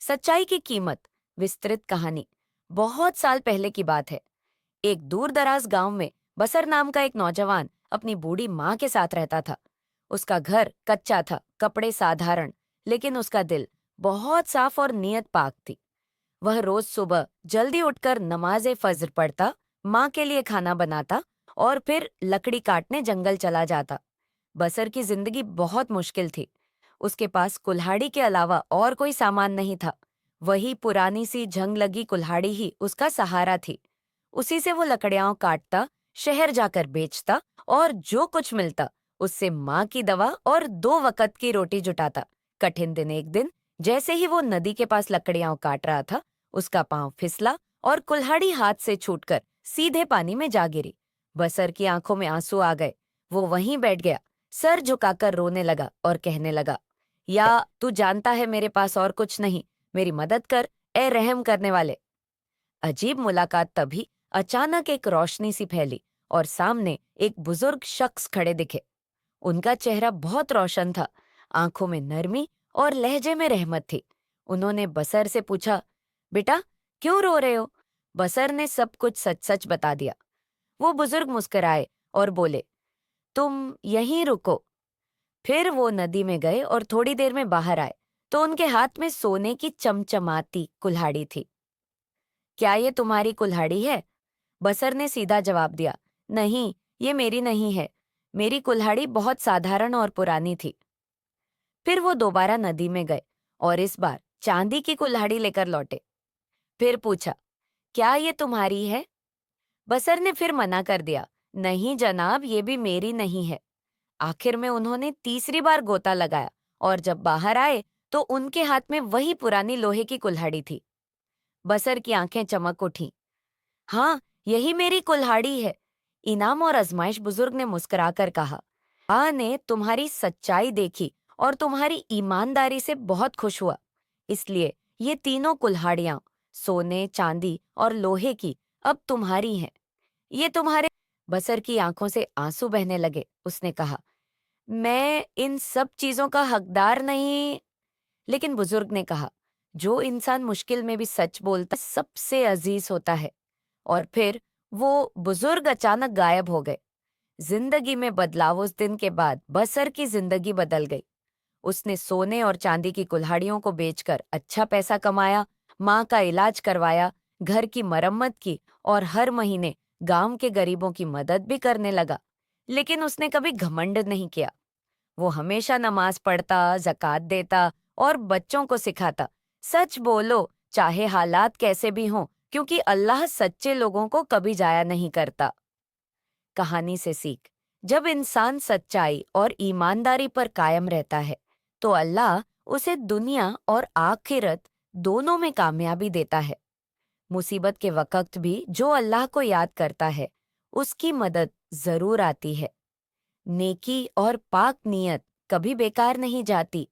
सच्चाई की कीमत। विस्तृत कहानी। बहुत साल पहले की बात है। एक दूर दराज गांव में बसर नाम का एक नौजवान अपनी बूढ़ी माँ के साथ रहता था। उसका घर कच्चा था, कपड़े साधारण, लेकिन उसका दिल बहुत साफ और नियत पाक थी। वह रोज सुबह जल्दी उठकर नमाज़े फज्र पढ़ता, माँ के लिए खाना बनाता और फिर लकड़ी काटने जंगल चला जाता। बसर की जिंदगी बहुत मुश्किल थी। उसके पास कुल्हाड़ी के अलावा और कोई सामान नहीं था। वही पुरानी सी जंग लगी कुल्हाड़ी ही उसका सहारा थी। उसी से वो लकड़ियां काटता, शहर जाकर बेचता और जो कुछ मिलता उससे माँ की दवा और 2 वक्त की रोटी जुटाता। कठिन दिन एक दिन, जैसे ही वो नदी के पास लकड़ियां काट रहा था, उसका पांव फिसला और कुल्हाड़ी हाथ से छूटकर सीधे पानी में जा गिरी। बसर की आंखों में आंसू आ गए। वो वहीं बैठ गया, सर झुकाकर रोने लगा और कहने लगा, या तू जानता है मेरे पास और कुछ नहीं, मेरी मदद कर, ए रहम करने वाले। अजीब मुलाकात तभी अचानक एक रोशनी सी फैली और सामने एक बुजुर्ग शख्स खड़े दिखे। उनका चेहरा बहुत रोशन था, आंखों में नरमी और लहजे में रहमत थी। उन्होंने बसर से पूछा, बेटा, क्यों रो रहे हो? बसर ने सब कुछ सच सच बता दिया। वो बुजुर्ग मुस्कुराए और बोले, तुम यहीं रुको। फिर वो नदी में गए और थोड़ी देर में बाहर आए तो उनके हाथ में सोने की चमचमाती कुल्हाड़ी थी। क्या ये तुम्हारी कुल्हाड़ी है? बसर ने सीधा जवाब दिया, नहीं, ये मेरी नहीं है। मेरी कुल्हाड़ी बहुत साधारण और पुरानी थी। फिर वो दोबारा नदी में गए और इस बार चांदी की कुल्हाड़ी लेकर लौटे। फिर पूछा, क्या ये तुम्हारी है? बसर ने फिर मना कर दिया, नहीं जनाब, ये भी मेरी नहीं है। आखिर में उन्होंने तीसरी बार गोता लगाया और जब बाहर आए तो उनके हाथ में वही पुरानी लोहे की कुल्हाड़ी थी। बसर की आंखें चमक उठी। हाँ, यही मेरी कुल्हाड़ी है। इनाम और आजमाइश। बुजुर्ग ने मुस्कुराकर कहा, ने तुम्हारी सच्चाई देखी और तुम्हारी ईमानदारी से बहुत खुश हुआ। इसलिए ये तीनों कुल्हाड़ियां, सोने, चांदी और लोहे की, अब तुम्हारी हैं। ये तुम्हारे। बसर की आंखों से आंसू बहने लगे। उसने कहा, मैं इन सब चीजों का हकदार नहीं। लेकिन बुजुर्ग ने कहा, जो इंसान मुश्किल में भी सच बोलता सबसे अजीज होता है। और फिर वो बुजुर्ग अचानक गायब हो गए। जिंदगी में बदलाव। उस दिन के बाद बसर की जिंदगी बदल गई। उसने सोने और चांदी की कुल्हाड़ियों को बेचकर अच्छा पैसा कमाया, माँ का इलाज करवाया, घर की मरम्मत की और हर महीने गांव के गरीबों की मदद भी करने लगा। लेकिन उसने कभी घमंड नहीं किया। वो हमेशा नमाज पढ़ता, ज़कात देता और बच्चों को सिखाता, सच बोलो, चाहे हालात कैसे भी हों, क्योंकि अल्लाह सच्चे लोगों को कभी जाया नहीं करता। कहानी से सीख। जब इंसान सच्चाई और ईमानदारी पर कायम रहता है, तो अल्लाह उसे दुनिया और आखिरत दोनों में कामयाबी देता है। मुसीबत के वक्त भी जो अल्लाह को याद करता है, उसकी मदद जरूर आती है। नेकी और पाक नियत कभी बेकार नहीं जाती।